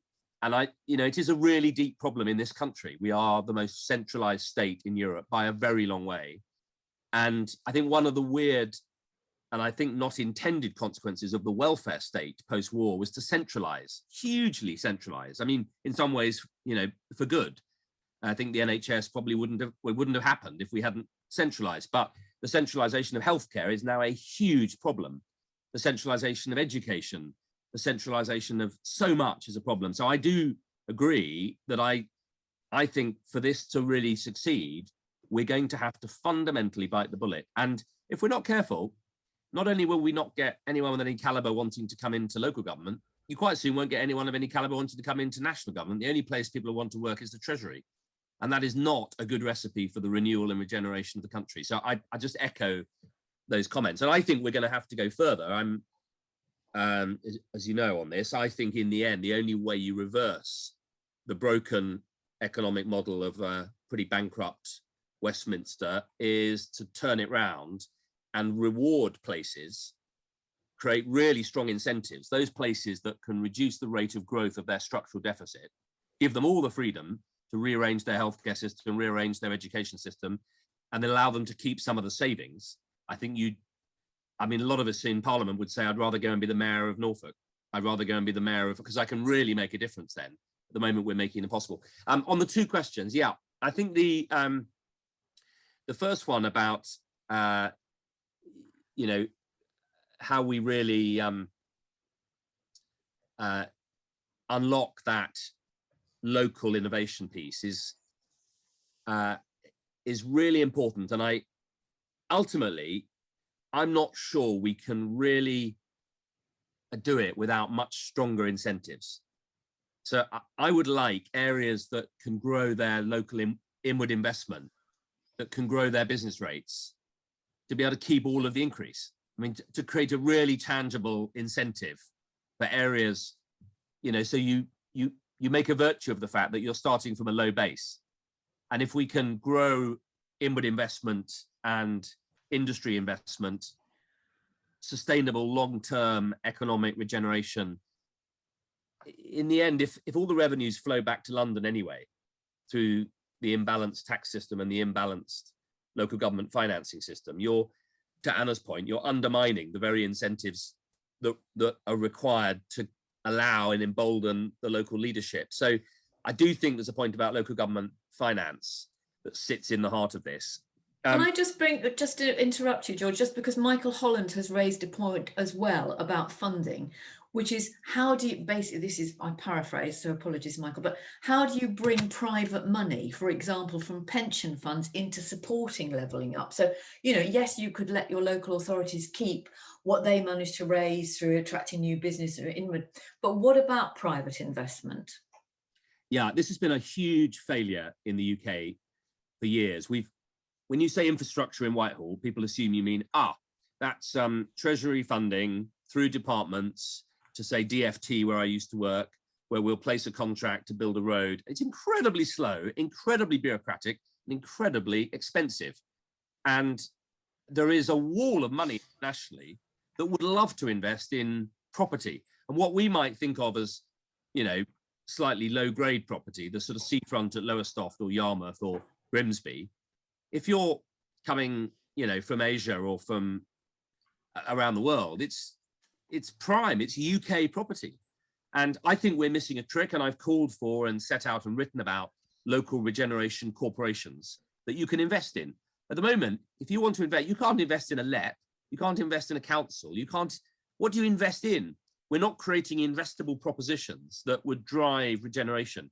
it is a really deep problem in this country. We are the most centralized state in Europe by a very long way. And I think one of the weird, and I think not intended consequences of the welfare state post-war was to centralize, hugely centralize. I mean, in some ways, for good. I think the NHS probably wouldn't have happened if we hadn't centralized. But the centralization of healthcare is now a huge problem. The centralization of education, the centralization of so much is a problem. So I do agree that I think for this to really succeed, we're going to have to fundamentally bite the bullet. And if we're not careful, not only will we not get anyone with any caliber wanting to come into local government, you quite soon won't get anyone of any caliber wanting to come into national government. The only place people want to work is the Treasury. And that is not a good recipe for the renewal and regeneration of the country. So I just echo those comments. And I think we're going to have to go further. I'm, as you know, on this, I think in the end, the only way you reverse the broken economic model of pretty bankrupt Westminster is to turn it round and reward places, create really strong incentives, those places that can reduce the rate of growth of their structural deficit, give them all the freedom to rearrange their healthcare system, rearrange their education system, and then allow them to keep some of the savings. I think a lot of us in Parliament would say, I'd rather go and be the mayor of Norfolk. I'd rather go and be the mayor of, because I can really make a difference then. At the moment, we're making it impossible. On the two questions, yeah, I think the first one about, how we really unlock that local innovation piece is really important. And ultimately, I'm not sure we can really do it without much stronger incentives. So I would like areas that can grow their local inward investment, that can grow their business rates, to be able to keep all of the increase. I mean, to create a really tangible incentive for areas, so you make a virtue of the fact that you're starting from a low base. And if we can grow inward investment and industry investment, sustainable long-term economic regeneration, in the end, if all the revenues flow back to London anyway, through the imbalanced tax system and the imbalanced local government financing system, to Anna's point, you're undermining the very incentives that are required to allow and embolden the local leadership. So I do think there's a point about local government finance that sits in the heart of this. Can I just to interrupt you, George, just because Michael Holland has raised a point as well about funding, which is how do you, basically, this is, I paraphrase, so apologies, Michael, but how do you bring private money, for example, from pension funds into supporting levelling up? So, you know, yes, you could let your local authorities keep what they manage to raise through attracting new business inward, but what about private investment? Yeah, this has been a huge failure in the UK for years. When you say infrastructure in Whitehall, people assume you mean, that's Treasury funding through departments to, say, DFT, where I used to work, where we'll place a contract to build a road. It's incredibly slow, incredibly bureaucratic, and incredibly expensive. And there is a wall of money nationally that would love to invest in property. And what we might think of as, you know, slightly low-grade property, the sort of seafront at Lowestoft or Yarmouth or Grimsby, if you're coming, you know, from Asia or from around the world, it's prime, it's UK property. And I think we're missing a trick, and I've called for and set out and written about local regeneration corporations that you can invest in. At the moment, if you want to invest, you can't invest in a LEP, you can't invest in a council, you can't, what do you invest in? We're not creating investable propositions that would drive regeneration.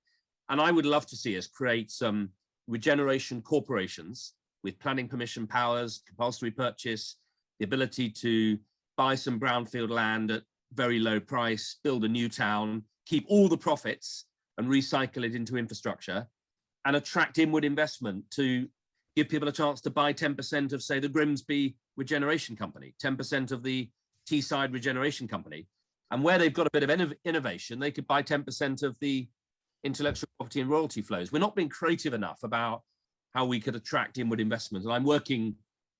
And I would love to see us create some regeneration corporations with planning permission powers, compulsory purchase, the ability to buy some brownfield land at very low price, build a new town, keep all the profits and recycle it into infrastructure, and attract inward investment to give people a chance to buy 10% of, say, the Grimsby Regeneration Company, 10% of the Teesside Regeneration Company. And where they've got a bit of innovation, they could buy 10% of the intellectual property and royalty flows. We're not being creative enough about how we could attract inward investment. And I'm working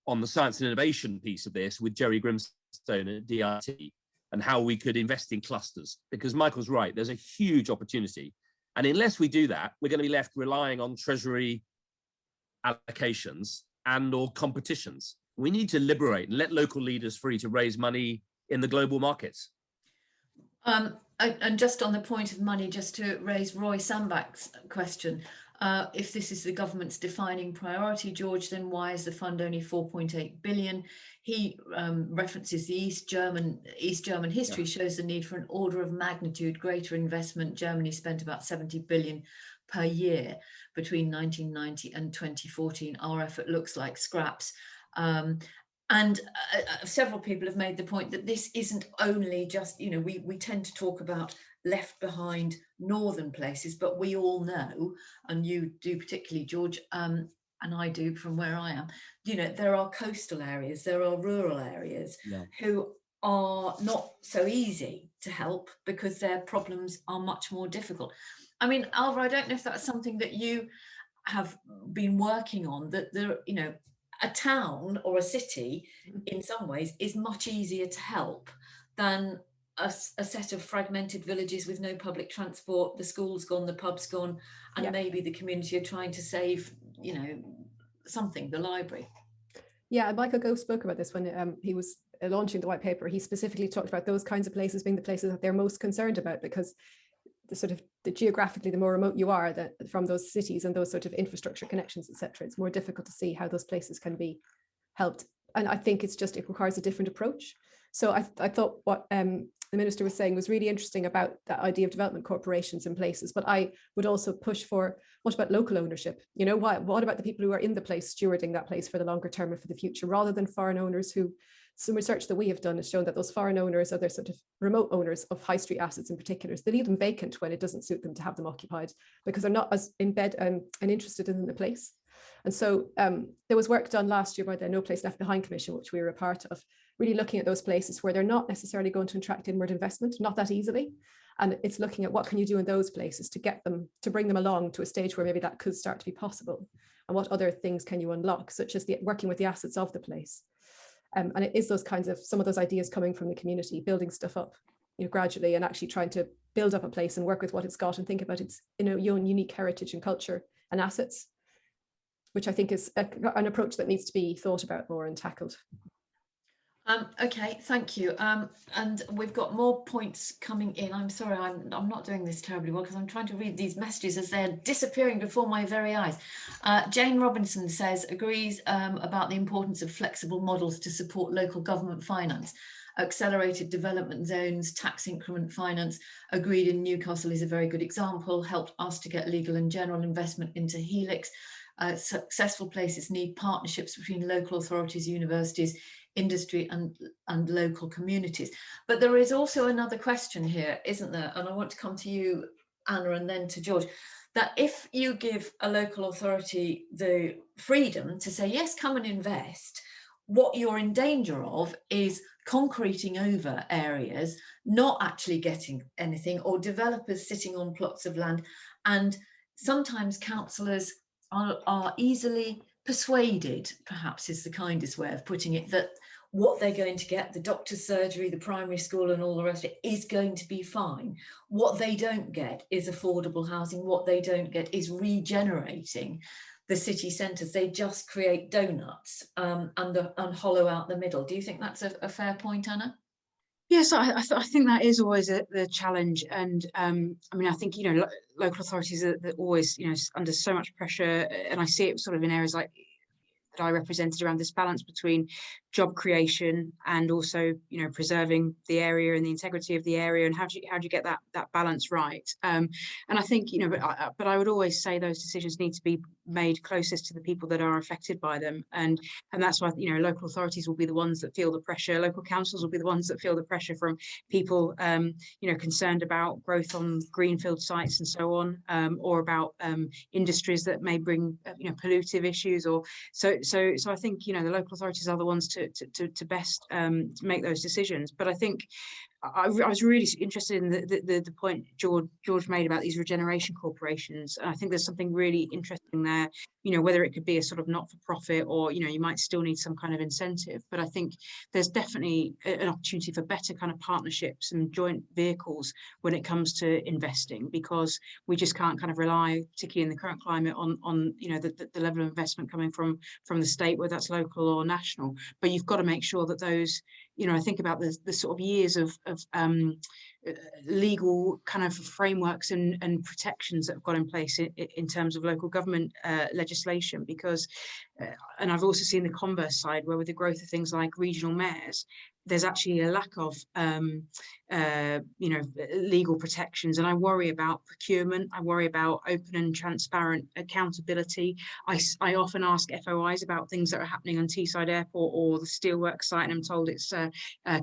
on the science and innovation piece of this with Jerry Grimstone at DIT, and how we could invest in clusters, because Michael's right, there's a huge opportunity. And unless we do that, we're going to be left relying on Treasury allocations and or competitions. We need to liberate and let local leaders free to raise money in the global markets. And just on the point of money, just to raise Roy Sambach's question, if this is the government's defining priority, George, then why is the fund only 4.8 billion? He references the East German history, shows the need for an order of magnitude greater investment. Germany spent about 70 billion per year between 1990 and 2014. Our effort looks like scraps. And several people have made the point that this isn't only just, you know, we tend to talk about left behind northern places, but we all know, and you do particularly, George, and I do from where I am, you know, there are coastal areas, there are rural areas who are not so easy to help because their problems are much more difficult. I mean, Ailbhe, I don't know if that's something that you have been working on, that there, you know, a town or a city in some ways is much easier to help than a set of fragmented villages with no public transport, the school's gone, the pub's gone, and maybe the community are trying to save, you know, something, the library. Yeah, Michael Gove spoke about this when he was launching the white paper. He specifically talked about those kinds of places being the places that they're most concerned about, because the geographically, the more remote you are from those cities and those sort of infrastructure connections, etc., it's more difficult to see how those places can be helped. And I think it requires a different approach. So I thought what the minister was saying was really interesting about that idea of development corporations in places. But I would also push for, what about local ownership? You know, what about the people who are in the place stewarding that place for the longer term and for the future, rather than foreign owners who, some research that we have done has shown that those foreign owners are their sort of remote owners of high street assets in particular. So they leave them vacant when it doesn't suit them to have them occupied, because they're not as in bed and interested in the place. And so there was work done last year by the No Place Left Behind Commission, which we were a part of, really looking at those places where they're not necessarily going to attract inward investment, not that easily. And it's looking at what can you do in those places to get them, to bring them along to a stage where maybe that could start to be possible. And what other things can you unlock, such as working with the assets of the place. And it is those kinds of, some of those ideas coming from the community, building stuff up, you know, gradually, and actually trying to build up a place and work with what it's got and think about its, you know, your own unique heritage and culture and assets, which I think is an approach that needs to be thought about more and tackled. Okay, thank you. And we've got more points coming in. I'm sorry, I'm not doing this terribly well because I'm trying to read these messages as they're disappearing before my very eyes. Jane Robinson says, agrees about the importance of flexible models to support local government finance. Accelerated development zones, tax increment finance, agreed in Newcastle is a very good example, helped us to get legal and general investment into Helix. Successful places need partnerships between local authorities, universities, industry and local communities. But there is also another question here, isn't there? And I want to come to you, Anna, and then to George, that if you give a local authority the freedom to say, yes, come and invest, what you're in danger of is concreting over areas, not actually getting anything, or developers sitting on plots of land. And sometimes councillors are easily persuaded, perhaps is the kindest way of putting it, that what they're going to get, the doctor's surgery, the primary school and all the rest of it, is going to be fine. What they don't get is affordable housing. What they don't get is regenerating the city centres. They just create donuts and hollow out the middle. Do you think that's a fair point, Anna? Yes, I think that is always the challenge, and I mean, I think local authorities are always under so much pressure, and I see it sort of in areas like that I represented around this balance between job creation and also preserving the area and the integrity of the area, and how do you get that balance right? And I think but I would always say those decisions need to be made closest to the people that are affected by them, and that's why local authorities will be the ones that feel the pressure. Local councils will be the ones that feel the pressure from people concerned about growth on greenfield sites and so on, or about industries that may bring pollutive issues, or so I think the local authorities are the ones to best make those decisions. But I think I was really interested in the point George made about these regeneration corporations. And I think there's something really interesting there, whether it could be a sort of not-for-profit or, you might still need some kind of incentive. But I think there's definitely an opportunity for better kind of partnerships and joint vehicles when it comes to investing, because we just can't kind of rely, particularly in the current climate, on the level of investment coming from the state, whether that's local or national. But you've got to make sure that those, I think about the sort of years of legal kind of frameworks and protections that have got in place in terms of local government legislation, because and I've also seen the converse side, where with the growth of things like regional mayors, there's actually a lack of legal protections, and I worry about procurement. I worry about open and transparent accountability. I often ask FOIs about things that are happening on Teesside Airport or the steelworks site, and I'm told it's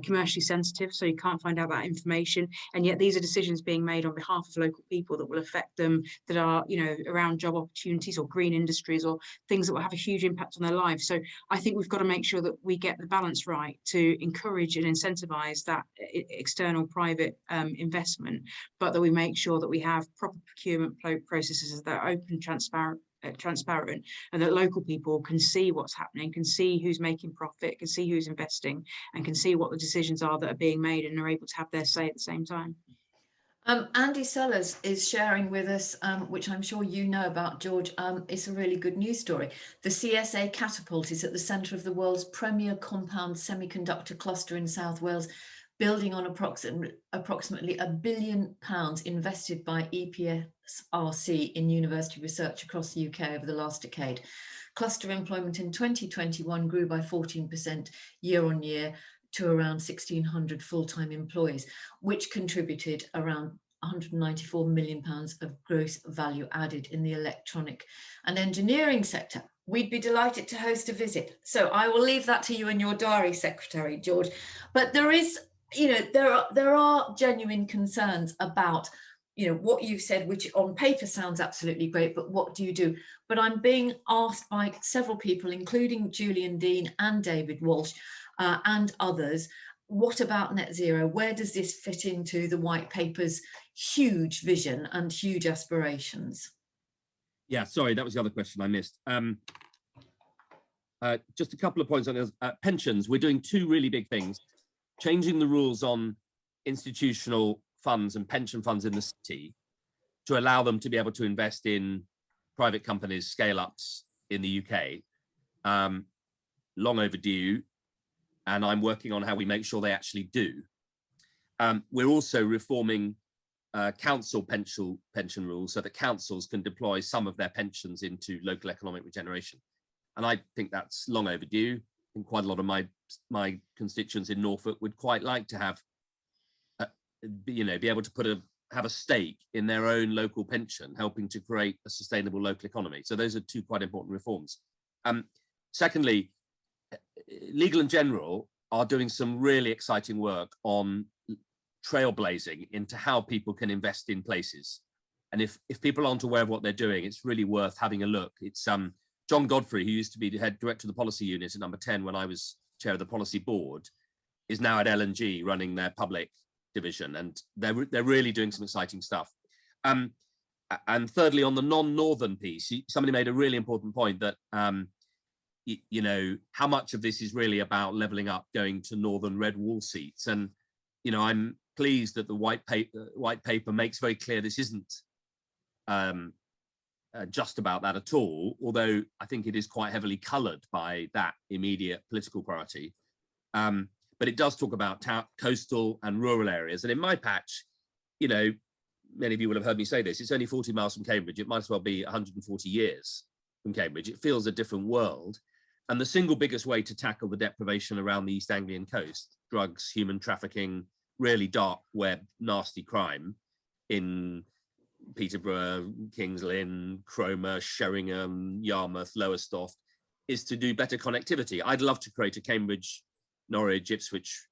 commercially sensitive, so you can't find out that information. And yet these are decisions being made on behalf of local people that will affect them, that are around job opportunities or green industries or things that will have a huge impact on their lives. So I think we've got to make sure that we get the balance right to encourage and incentivize that external private investment, but that we make sure that we have proper procurement processes that are open, transparent, and that local people can see what's happening, can see who's making profit, can see who's investing, and can see what the decisions are that are being made, and are able to have their say at the same time. Andy Sellers is sharing with us, which I'm sure you know about, George. It's a really good news story. The CSA Catapult is at the centre of the world's premier compound semiconductor cluster in South Wales, building on approximately £1 billion invested by EPSRC in university research across the UK over the last decade. Cluster employment in 2021 grew by 14% year on year to around 1,600 full-time employees, which contributed around £194 million of gross value added in the electronic and engineering sector. We'd be delighted to host a visit. So I will leave that to you and your diary, Secretary George. But there is, there are genuine concerns about what you've said, which on paper sounds absolutely great, but what do you do? But I'm being asked by several people, including Julian Dean and David Walsh, and others, what about net zero? Where does this fit into the white paper's huge vision and huge aspirations? Yeah, sorry, that was the other question I missed. Just a couple of points on this. Pensions, we're doing two really big things. Changing the rules on institutional funds and pension funds in the city to allow them to be able to invest in private companies, scale-ups in the UK. Long overdue. and I'm working on how we make sure they actually do. We're also reforming council pension rules so that councils can deploy some of their pensions into local economic regeneration. And I think that's long overdue. I think quite a lot of my constituents in Norfolk would quite like to have, be able to have a stake in their own local pension, helping to create a sustainable local economy. So those are two quite important reforms. Secondly, Legal and General are doing some really exciting work on trailblazing into how people can invest in places. And if people aren't aware of what they're doing, it's really worth having a look. It's John Godfrey, who used to be the head director of the policy unit at number 10 when I was chair of the policy board, is now at L&G running their public division, and they're really doing some exciting stuff. And thirdly, on the non-northern piece, somebody made a really important point that how much of this is really about levelling up, going to northern red wall seats. And I'm pleased that the white paper makes very clear this isn't just about that at all, although I think it is quite heavily coloured by that immediate political priority. But it does talk about coastal and rural areas. And in my patch, many of you will have heard me say this, it's only 40 miles from Cambridge. It might as well be 140 years from Cambridge. It feels a different world. And the single biggest way to tackle the deprivation around the East Anglian coast, drugs, human trafficking, really dark web, nasty crime in Peterborough, Kings Lynn, Cromer, Sheringham, Yarmouth, Lowestoft, is to do better connectivity. I'd love to create a Cambridge, Norwich, Ipswich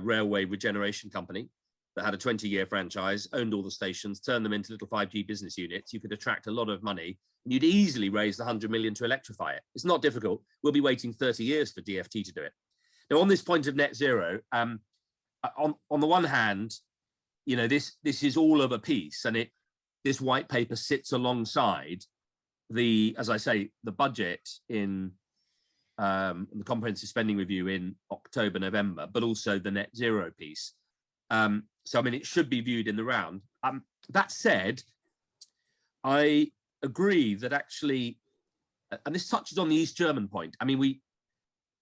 railway regeneration company that had a 20-year franchise, owned all the stations, turned them into little 5G business units. You could attract a lot of money, and you'd easily raise the 100 million to electrify it. It's not difficult. We'll be waiting 30 years for DFT to do it. Now, on this point of net zero, on the one hand, this is all of a piece, and this white paper sits alongside as I say, the budget in the comprehensive spending review in October, November, but also the net zero piece. So, it should be viewed in the round. That said, I agree that actually, and this touches on the East German point.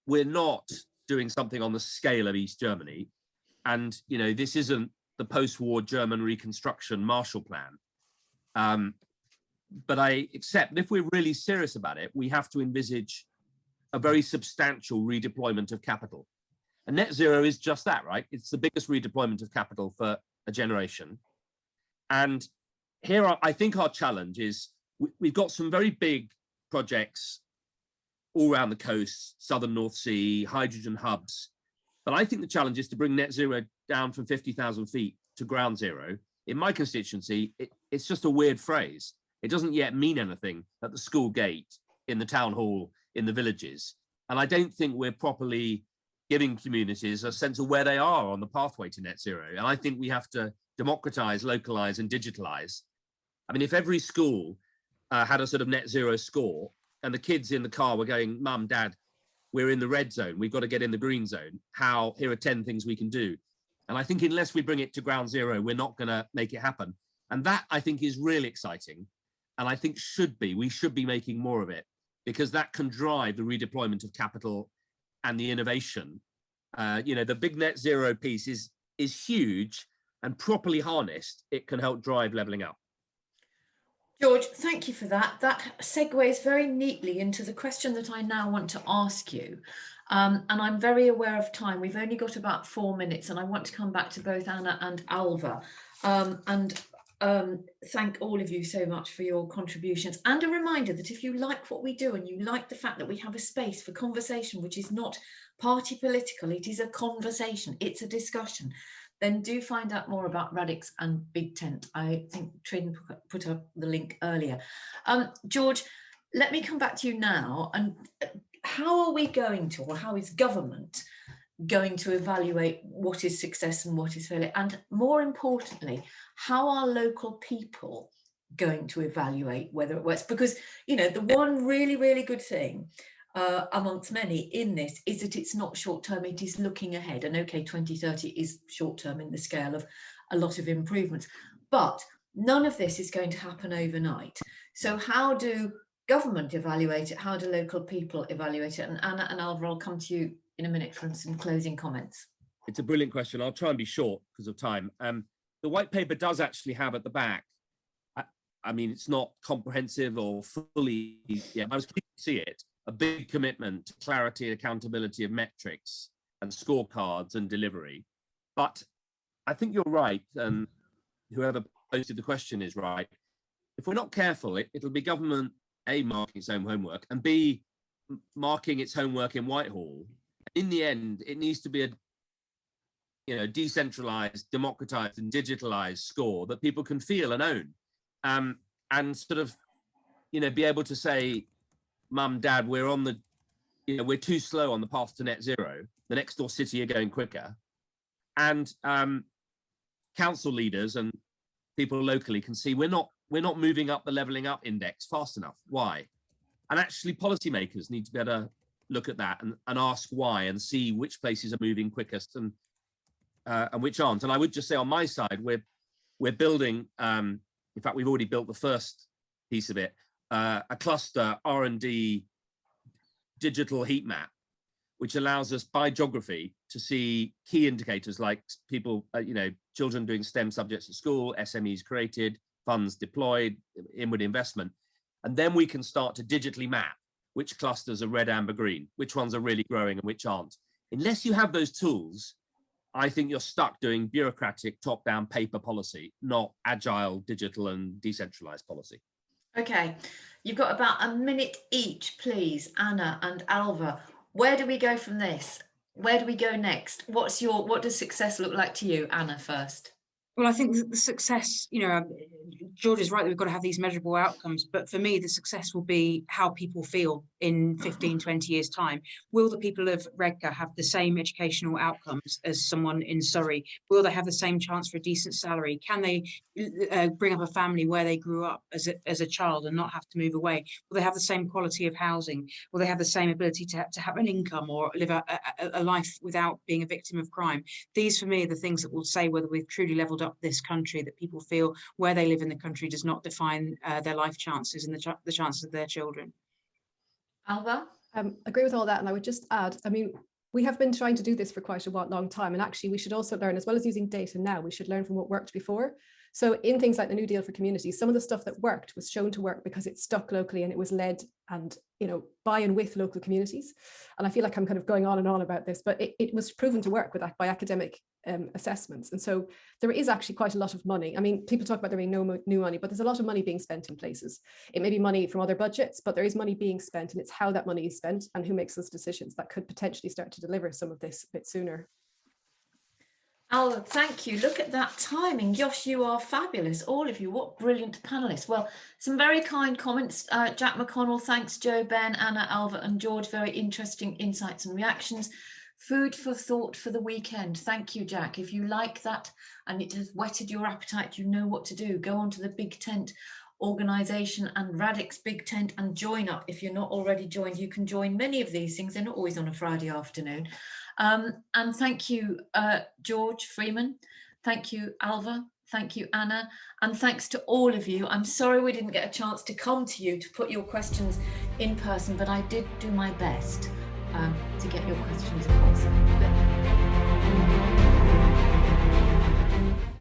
We're not doing something on the scale of East Germany. And, this isn't the post-war German reconstruction Marshall Plan. But I accept that if we're really serious about it, we have to envisage a very substantial redeployment of capital. And net zero is just that, right? It's the biggest redeployment of capital for a generation. And here, I think our challenge is we've got some very big projects all around the coast, southern North Sea, hydrogen hubs. But I think the challenge is to bring net zero down from 50,000 feet to ground zero. In my constituency, it's just a weird phrase. It doesn't yet mean anything at the school gate, in the town hall, in the villages. And I don't think we're properly giving communities a sense of where they are on the pathway to net zero. And I think we have to democratize, localize, and digitalize. If every school had a sort of net zero score, and the kids in the car were going, Mum, Dad, we're in the red zone, we've got to get in the green zone. Here are 10 things we can do. And I think unless we bring it to ground zero, we're not going to make it happen. And that, I think, is really exciting. And I think we should be making more of it, because that can drive the redeployment of capital and the innovation. The big net zero piece is huge, and properly harnessed, it can help drive levelling up. George, thank you for that. That segues very neatly into the question that I now want to ask you. And I'm very aware of time. We've only got about 4 minutes, and I want to come back to both Anna and Ailbhe. Thank all of you so much for your contributions, and a reminder that if you like what we do and you like the fact that we have a space for conversation which is not party political, it is a conversation, it's a discussion, then do find out more about Radix and Big Tent. I think Trin put up the link earlier. George, let me come back to you now. And how are we going to, or how is government going to evaluate what is success and what is failure? And more importantly, how are local people going to evaluate whether it works? Because, the one really, really good thing amongst many in this is that it's not short term, it is looking ahead. And okay, 2030 is short term in the scale of a lot of improvements, but none of this is going to happen overnight. So how do government evaluate it? How do local people evaluate it? And Anna and Ailbhe, I'll come to you in a minute for some closing comments. It's a brilliant question. I'll try and be short because of time. The white paper does actually have at the back, I mean, it's not comprehensive or fully, yeah, I was keen to see it, a big commitment to clarity and accountability of metrics and scorecards and delivery. But I think you're right, and whoever posted the question is right. If we're not careful, it'll be government, A, marking its own homework, and B, marking its homework in Whitehall. In the end, it needs to be a decentralized, democratized, and digitalized score that people can feel and own, and sort of, be able to say, Mum, Dad, we're on the, we're too slow on the path to net zero. The next door city are going quicker, and council leaders and people locally can see we're not moving up the levelling up index fast enough. Why? And actually, policymakers need to be able to look at that and ask why, and see which places are moving quickest and which aren't. And I would just say on my side, we're building, in fact, we've already built the first piece of it, a cluster R&D digital heat map, which allows us by geography to see key indicators like people, children doing STEM subjects at school, SMEs created, funds deployed, inward investment. And then we can start to digitally map which clusters are red, amber, green, which ones are really growing and which aren't. Unless you have those tools, I think you're stuck doing bureaucratic top-down paper policy, not agile, digital and decentralized policy. Okay, you've got about a minute each, please, Anna and Ailbhe. Where do we go from this? Where do we go next? What does success look like to you, Anna, first? Well, I think the success, George is right that we've got to have these measurable outcomes, but for me, the success will be how people feel in 15, 20 years' time. Will the people of Redcar have the same educational outcomes as someone in Surrey? Will they have the same chance for a decent salary? Can they bring up a family where they grew up as a child and not have to move away? Will they have the same quality of housing? Will they have the same ability to have an income or live a life without being a victim of crime? These, for me, are the things that will say whether we've truly leveled up this country, that people feel where they live in the country does not define their life chances and the chances of their children. Ailbhe? Agree with all that, and I would just add, I mean, we have been trying to do this for quite a long time, and actually we should also learn, as well as using data now, we should learn from what worked before. So in things like the New Deal for Communities, some of the stuff that worked was shown to work because it stuck locally and it was led and by and with local communities. And I feel like I'm kind of going on and on about this, but it was proven to work by academic assessments. And so there is actually quite a lot of money. I mean, people talk about there being no new money, but there's a lot of money being spent in places. It may be money from other budgets, but there is money being spent, and it's how that money is spent and who makes those decisions that could potentially start to deliver some of this a bit sooner. Ailbhe, thank you. Look at that timing. Gosh, you are fabulous, all of you. What brilliant panelists. Well, some very kind comments. Jack McConnell, thanks, Joe, Ben, Anna, Ailbhe and George. Very interesting insights and reactions. Food for thought for the weekend. Thank you, Jack. If you like that and it has whetted your appetite, you know what to do. Go on to the Big Tent organisation and Radix Big Tent and join up. If you're not already joined, you can join many of these things. They're not always on a Friday afternoon. And thank you, George Freeman. Thank you, Ailbhe. Thank you, Anna. And thanks to all of you. I'm sorry we didn't get a chance to come to you to put your questions in person, but I did do my best to get your questions across.